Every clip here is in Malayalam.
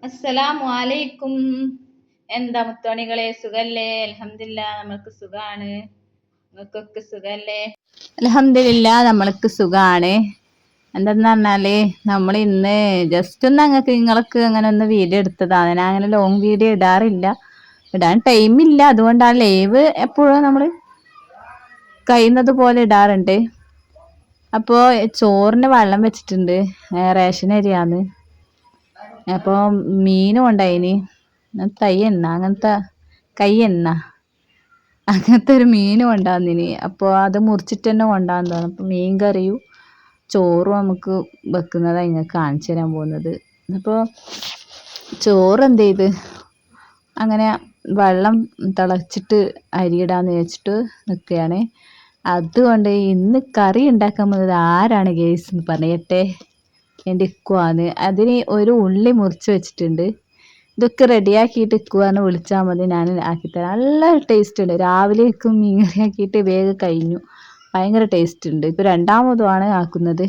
അസ്സലാമു അലൈക്കും. എന്താ മുത്തോണികളെ, സുഖല്ലേ? അൽഹംദുലില്ലാ, നമ്മൾക്ക് സുഖാണ്. നിങ്ങൾക്കൊക്കെ സുഖല്ലേ? അൽഹംദുലില്ലാ, നമ്മൾക്ക് സുഖാണ്. എന്തെന്ന് പറഞ്ഞാല് നമ്മൾ ഇന്ന് ജസ്റ്റ് ഒന്ന് നിങ്ങൾക്ക് അങ്ങനെ ഒന്ന് വീഡിയോ എടുത്തതാണ്. ഞാൻ അങ്ങനെ ലോങ് വീഡിയോ ഇടാറില്ല, ഇടാൻ ടൈമില്ല. അതുകൊണ്ടാണ് ലൈവ് എപ്പോഴും നമ്മൾ കഴിയുന്നത് പോലെ ഇടാറുണ്ട്. അപ്പോൾ ചോറിന് വെള്ളം വെച്ചിട്ടുണ്ട്, റേഷൻ അരിയാന്ന്. അപ്പോൾ മീനും ഉണ്ടായിനി, തയ്യെണ്ണ അങ്ങനത്തെ കയ്യെണ്ണ അങ്ങനത്തെ ഒരു മീനും ഉണ്ടാന്നിനി. അപ്പോൾ അത് മുറിച്ചിട്ട് തന്നെ കൊണ്ടാന്ന് തോന്നുന്നു. അപ്പോൾ മീൻ കറിയും ചോറും നമുക്ക് വെക്കുന്നതാണ് നിങ്ങൾക്ക് കാണിച്ചു തരാൻ പോകുന്നത്. അപ്പോൾ ചോറ് എന്ത് ചെയ്ത് അങ്ങനെ വെള്ളം തിളച്ചിട്ട് അരിയിടാന്ന് വെച്ചിട്ട് നിൽക്കുകയാണ്. അതുകൊണ്ട് ഇന്ന് കറി ഉണ്ടാക്കാൻ പോകുന്നത് ആരാണ് ഗേസ് എന്ന് പറയട്ടെ, എൻ്റെ ഇക്കുവാന്ന്. അതിന് ഒരു ഉള്ളി മുറിച്ച് വെച്ചിട്ടുണ്ട്. ഇതൊക്കെ റെഡിയാക്കിയിട്ട് ഇക്കുവാന്ന് വിളിച്ചാൽ മതി, ഞാൻ ആക്കിത്തരാം. നല്ല ടേസ്റ്റ് ഉണ്ട്. രാവിലേക്കും മീൻ കറി ആക്കിയിട്ട് വേഗം കഴിഞ്ഞു. ഭയങ്കര ടേസ്റ്റ് ഉണ്ട്. ഇപ്പോൾ രണ്ടാമതുമാണ് ആക്കുന്നത്.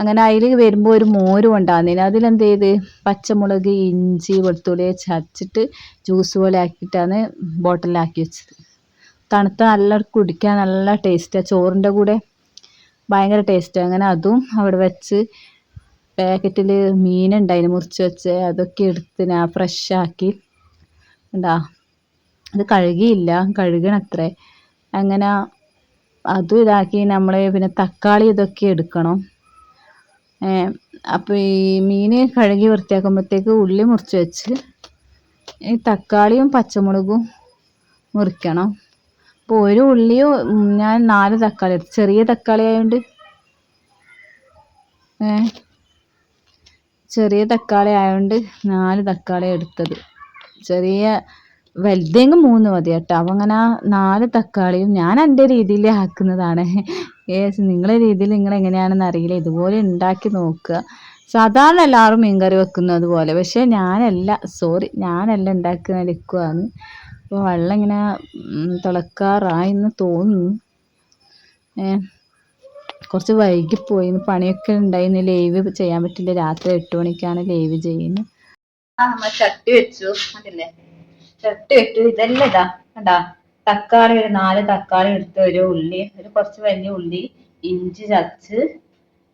അങ്ങനെ അതിൽ വരുമ്പോൾ ഒരു മോര് കൊണ്ടാകുന്നതിന് അതിലെന്ത് ചെയ്ത് പച്ചമുളക്, ഇഞ്ചി, വെളുത്തുള്ളി ചതച്ചിട്ട് ജ്യൂസ് പോലെ ആക്കിയിട്ടാണ് ബോട്ടിലാക്കി വെച്ചത്. തണുത്ത നല്ല കുടിക്കാൻ നല്ല ടേസ്റ്റാണ്. ചോറിൻ്റെ കൂടെ ഭയങ്കര ടേസ്റ്റാണ്. അങ്ങനെ അതും അവിടെ വെച്ച് പാക്കറ്റിൽ മീനുണ്ടായിന് മുറിച്ച് വെച്ച് അതൊക്കെ എടുത്ത് ഞാൻ ഫ്രഷാക്കി ഉണ്ടാ. അത് കഴുകിയില്ല, കഴുകണത്രേ. അങ്ങനെ അതും ഇതാക്കി നമ്മൾ പിന്നെ തക്കാളി ഇതൊക്കെ എടുക്കണം. അപ്പോൾ ഈ മീൻ കഴുകി വൃത്തിയാക്കുമ്പോഴത്തേക്ക് ഉള്ളി മുറിച്ച് വെച്ച് ഈ തക്കാളിയും പച്ചമുളകും മുറിക്കണം. അപ്പോൾ ഒരു ഉള്ളിയും ഞാൻ 4 തക്കാളി എടുത്തു. ചെറിയ തക്കാളി ആയതുകൊണ്ട് ചെറിയ തക്കാളി ആയതുകൊണ്ട് 4 തക്കാളി എടുത്തത്. ചെറിയ വലുതെങ്കിൽ 3 മതി കേട്ടോ. അപ്പം അങ്ങനെ 4 തക്കാളിയും ഞാൻ എൻ്റെ രീതിയിൽ ആക്കുന്നതാണ്. നിങ്ങളെ രീതിയിൽ നിങ്ങൾ എങ്ങനെയാണെന്ന് അറിയില്ല, ഇതുപോലെ ഉണ്ടാക്കി നോക്കുക. സാധാരണ എല്ലാവരും മീൻകറി വെക്കുന്നത് പോലെ, പക്ഷേ ഞാനല്ല ഉണ്ടാക്കുന്ന എടുക്കുകയാണ്. അപ്പോൾ വെള്ളം ഇങ്ങനെ തിളക്കാറായെന്ന് തോന്നുന്നു. കുറച്ച് വൈകിപ്പോയി, പണിയൊക്കെ ഉണ്ടായിന്ന്. ലൈവ് ചെയ്യാൻ പറ്റില്ല, രാത്രി 8 മണിക്കാണ് ലൈവ് ചെയ്യുന്നത്. നമ്മൾ ചട്ടി വെച്ചു, അതില്ലേ ചട്ടി വെച്ചു. ഇതെല്ലാം ഇതാ കണ്ടാ, തക്കാളി ഒരു 4 തക്കാളി എടുത്ത്, ഒരു ഉള്ളി, ഒരു കുറച്ച് വലിയ ഉള്ളി, ഇഞ്ചി ചതച്ച്,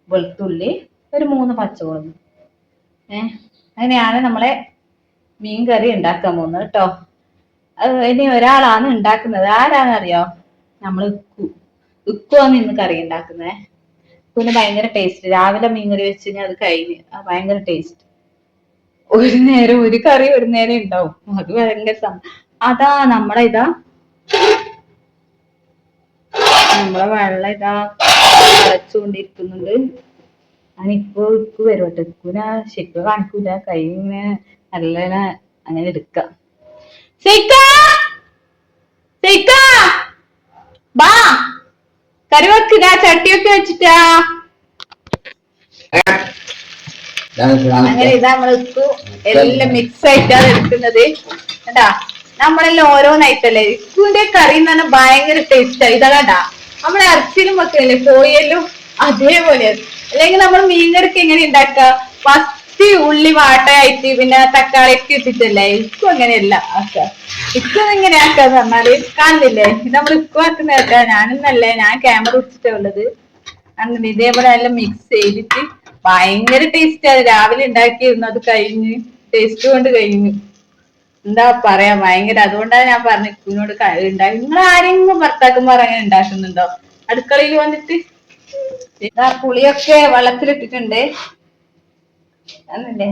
വെളുത്തുള്ളി, ഒരു 3 പച്ചമുളക്. അങ്ങനെയാണ് നമ്മളെ മീൻ കറി ഉണ്ടാക്കാൻ പോകുന്നത് കേട്ടോ. ഇനി ഒരാളാണ് ഉണ്ടാക്കുന്നത്. ആരാന്നറിയോ? നമ്മൾ ഉക്കുവാണ് ഇന്ന് കറി ഉണ്ടാക്കുന്നത്. പിന്നെ ഭയങ്കര ടേസ്റ്റ്. രാവിലെ മീൻ കറി വെച്ച് കഴിഞ്ഞാൽ അത് കഴിഞ്ഞ് ഭയങ്കര ടേസ്റ്റ്. ഒരു നേരം ഒരു കറി ഒരു നേരം ഉണ്ടാവും, അത് ഭയങ്കര അതാ നമ്മളെ വെള്ളം അടച്ചുകൊണ്ടിരിക്കുന്നുണ്ട്. ഞാനിപ്പോ ഇക്ക് വരുവട്ടെ. ഇക്കുന ശരിക്കും കാണിക്കൂല, കൈ ഇങ്ങനെ നല്ല അങ്ങനെ എടുക്കാം. ബാ കറി വെക്കുക, ചട്ടിയൊക്കെ വെച്ചിട്ടാ. അങ്ങനെ ഇതാ നമ്മൾ ഉപ്പു എല്ലാം മിക്സ് ആയിട്ടാണ് എടുക്കുന്നത് കേട്ടാ. നമ്മളെല്ലാം ഓരോന്നായിട്ടല്ലേ. ഇക്കുവിന്റെ കറി എന്ന് പറഞ്ഞാൽ ഭയങ്കര ടേസ്റ്റ് ആയി. ഇതാ കണ്ടാ, നമ്മളെ ഇറച്ചിയിലും വെക്കല്ലേ കോഴിയെല്ലാം അതേപോലെ. അല്ലെങ്കിൽ നമ്മൾ മീൻകറിക്ക് എങ്ങനെ ഉണ്ടാക്കുക, ഫസ്റ്റ് ഉള്ളി വാട്ടയായിട്ട് പിന്നെ തക്കാളി ഒക്കെ ഇട്ടിട്ടല്ലേ. ഇക്കും അങ്ങനെയല്ല ആക്കുക. ഇക്കും ഇങ്ങനെ ആക്കാന്ന് പറഞ്ഞാല് കാണുന്നില്ലേ, ഇത് നമ്മൾ ഇക്കും ആക്കുന്ന കേട്ടാ. ഞാനൊന്നല്ലേ, ഞാൻ ക്യാമറ വെച്ചിട്ടാ ഉള്ളത്. അങ്ങനെ ഇതേപോലെ എല്ലാം മിക്സ് ചെയ്തിട്ട് ഭയങ്കര ടേസ്റ്റ് ആണ്. രാവിലെ ഉണ്ടാക്കിയിരുന്നു, അത് കഴിഞ്ഞ് ടേസ്റ്റ് കൊണ്ട് കഴിഞ്ഞു. എന്താ പറയാ, ഭയങ്കര. അതുകൊണ്ടാണ് ഞാൻ പറഞ്ഞ ഇക്കുനോട് ഉണ്ടാക്കി. നിങ്ങൾ ആരെങ്കിലും ഭർത്താക്കന്മാർ അങ്ങനെ ഉണ്ടാക്കുന്നുണ്ടോ അടുക്കളയിൽ വന്നിട്ട്? ഇതാ പുളിയൊക്കെ വെള്ളത്തിലിട്ടിട്ടുണ്ട്. എന്നല്ലേ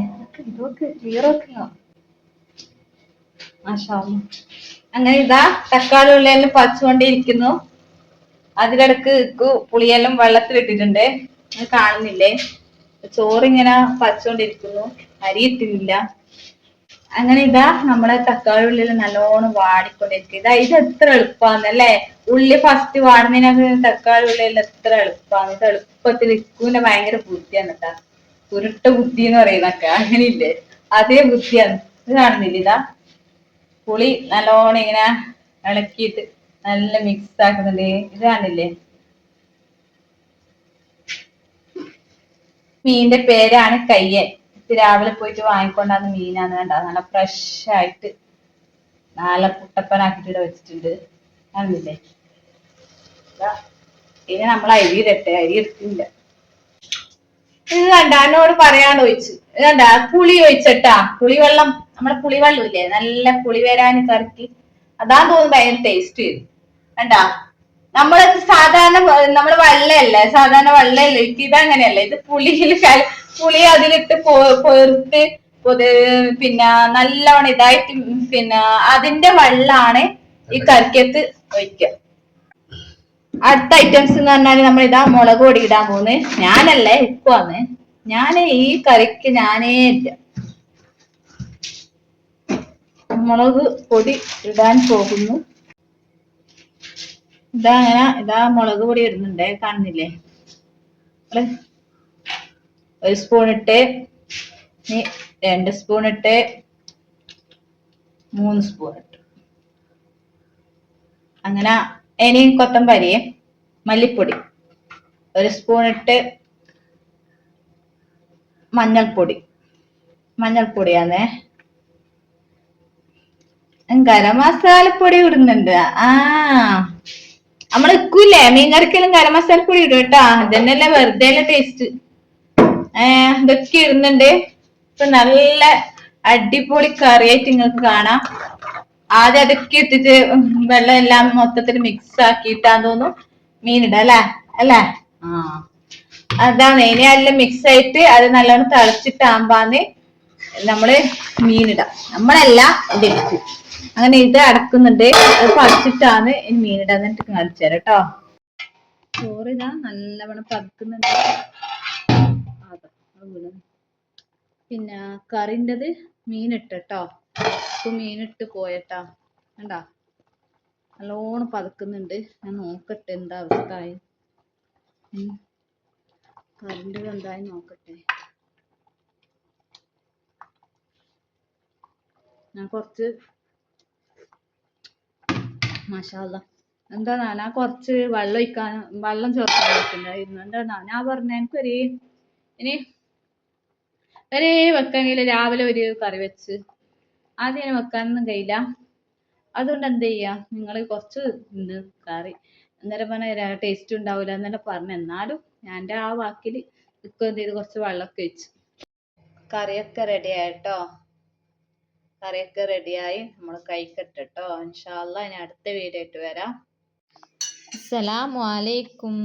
അങ്ങനെ ഇതാ തക്കാളി ഉള്ളിയെല്ലാം പച്ചുകൊണ്ടിരിക്കുന്നു. അതിലിടക്ക് പുളിയെല്ലാം വെള്ളത്തിലിട്ടിട്ടുണ്ട്, കാണുന്നില്ലേ. ചോറിങ്ങനെ പച്ചോണ്ടിരിക്കുന്നു, അരി ഇട്ടില്ല. അങ്ങനെ ഇതാ നമ്മളെ തക്കാളി ഉള്ളിൽ നല്ലോണം വാടിക്കൊണ്ടിരിക്കുക. ഇതാ ഇത് എത്ര എളുപ്പാന്നല്ലേ, ഉള്ളി ഫസ്റ്റ് വാടുന്നതിനൊക്കെ തക്കാളി ഉള്ളിൽ എത്ര എളുപ്പാന്ന്. ഇത് എളുപ്പത്തിൽ ഇക്കുവിന്റെ ഭയങ്കര ബുദ്ധിയാണ് കേട്ടാ. ഉരുട്ട ബുദ്ധി എന്ന് പറയുന്നൊക്കെ അങ്ങനെയില്ലേ, അതേ ബുദ്ധിയാണ്. ഇത് കാണുന്നില്ല, ഇതാ പുളി നല്ലോണം ഇങ്ങനെ ഇളക്കിയിട്ട് നല്ല മിക്സ് ആക്കുന്നുണ്ട്. ഇത് കാണില്ലേ, മീനിന്റെ പേരാണ് കയ്യൻ. ഇത് രാവിലെ പോയിട്ട് വാങ്ങിക്കൊണ്ടാന്ന് മീനാണ് കണ്ട, നല്ല ഫ്രഷ് ആയിട്ട് നല്ല കുട്ടപ്പനാക്കിട്ട് വെച്ചിട്ടുണ്ട്. കാണുന്നില്ലേ? ഇനി നമ്മൾ അരി ഇടട്ടെ, അരി എടുത്തില്ല. ഇത് കണ്ട എന്നോട് പറയാണ്ട് ഒഴിച്ച്, കണ്ട പുളി ഒഴിച്ചട്ടാ, പുളിവെള്ളം, നമ്മളെ പുളിവെള്ളം ഇല്ലേ, നല്ല പുളി വരാൻ കറക്കി, അതാ തോന്നുന്നു ഭയങ്കര ടേസ്റ്റ് വരും. കണ്ടാ, നമ്മള് സാധാരണ നമ്മള് വെള്ളയല്ലേ, സാധാരണ വെള്ളയല്ലേ, ഇതങ്ങനെയല്ലേ, ഇത് പുളി അതിലിട്ട് പൊറുത്ത് പിന്നെ നല്ലവണ്ണം ഇതായിട്ട് പിന്നെ അതിന്റെ വെള്ളാണ് ഈ കറിക്കത്ത് ഒഴിക്കുക. അടുത്ത ഐറ്റംസ് എന്ന് പറഞ്ഞാല് നമ്മൾ ഇതാ മുളക് പൊടി ഇടാൻ പോകുന്നത്. ഞാനല്ലേ, ഉപ്പാന്ന്. ഞാന് ഈ കറിക്ക് ഞാനേ ഇല്ല മുളക് പൊടി ഇടാൻ പോകുന്നു. ഇതാ മുളക് പൊടി ഇടുന്നുണ്ട്, കാണുന്നില്ലേ? ഒരു സ്പൂൺ ഇട്ട്, 2 സ്പൂൺ ഇട്ട്, 3 സ്പൂൺ ഇട്ട്, അങ്ങനെ. ഇനി കൊത്തമ്പരി, മല്ലിപ്പൊടി 1 സ്പൂൺ ഇട്ട്, മഞ്ഞൾപ്പൊടിയാന്നേ. ഗരം മസാലപ്പൊടി ഇടുന്നുണ്ട്. നമ്മൾ ഇക്കൂലേ മീൻകറിക്കെല്ലാം ഗരം മസാലപ്പൊടി ഇടും കേട്ടാ, ഇതന്നെയല്ലേ വെറുതെ ടേസ്റ്റ്. ഇതൊക്കെ ഇടുന്നുണ്ട്. ഇപ്പൊ നല്ല അടിപൊളി കറിയായിട്ട് നിങ്ങൾക്ക് കാണാം. ആദ്യം അതൊക്കെ ഇട്ടിട്ട് വെള്ളം എല്ലാം മൊത്തത്തിൽ മിക്സ് ആക്കിയിട്ടാന്ന് തോന്നുന്നു മീനിടാ, അല്ലേ? അതാണ്. ഇനി എല്ലാം മിക്സ് ആയിട്ട് അത് നല്ലോണം തിളച്ചിട്ടാകുമ്പാന്ന് നമ്മള് മീനിടാം. നമ്മളല്ല, എന്റെ ഇട്ട് അങ്ങനെ ഇത് അടക്കുന്നുണ്ട്. അത് പറിച്ചിട്ടാണ് ഇനി മീനിടാൻ കാണിച്ചു തരാം കേട്ടോ. ചോറിതാ നല്ലവണ്ണം പതുക്കുന്നുണ്ട്. പിന്നെ കറിൻ്റെത് മീനിട്ടോ, ഇപ്പൊ മീനിട്ട് പോയട്ടാ, കണ്ടാ നല്ലോണം പതുക്കുന്നുണ്ട്. ഞാൻ നോക്കട്ടെ എന്താ അവസ്ഥ ആയി, കറിൻ്റെത് എന്തായി നോക്കട്ടെ. ഞാൻ കുറച്ച് മാഷാഅല്ലാഹ്, എന്താ ഞാൻ കുറച്ച് വെള്ളം ചേർക്കാൻ പറ്റുന്നുണ്ടായിരുന്നു. എന്താ ഞാൻ പറഞ്ഞ എനിക്കൊരു ഇനി വെക്കാമെങ്കിൽ രാവിലെ ഒരു കറി വെച്ച് ആദ്യം വെക്കാനൊന്നും കഴിയില്ല. അതുകൊണ്ട് എന്ത് ചെയ്യാ, നിങ്ങൾ കുറച്ച് കറി അന്നേരം പറഞ്ഞ ടേസ്റ്റ് ഉണ്ടാവില്ല എന്നെ പറഞ്ഞു. എന്നാലും ഞാൻ എൻ്റെ ആ വാക്കിൽ ഇപ്പൊ എന്ത് ചെയ്ത് കുറച്ച് വെള്ളമൊക്കെ വെച്ച്. കറിയൊക്കെ റെഡിയായിട്ടോ, കറിയൊക്കെ റെഡിയായി. നമ്മൾ കഴിക്കട്ടോ ഇൻഷാ അല്ലാഹ്. ഇനി അടുത്ത വീഡിയോ ആയിട്ട് വരാം. അസ്സലാമു അലൈക്കും.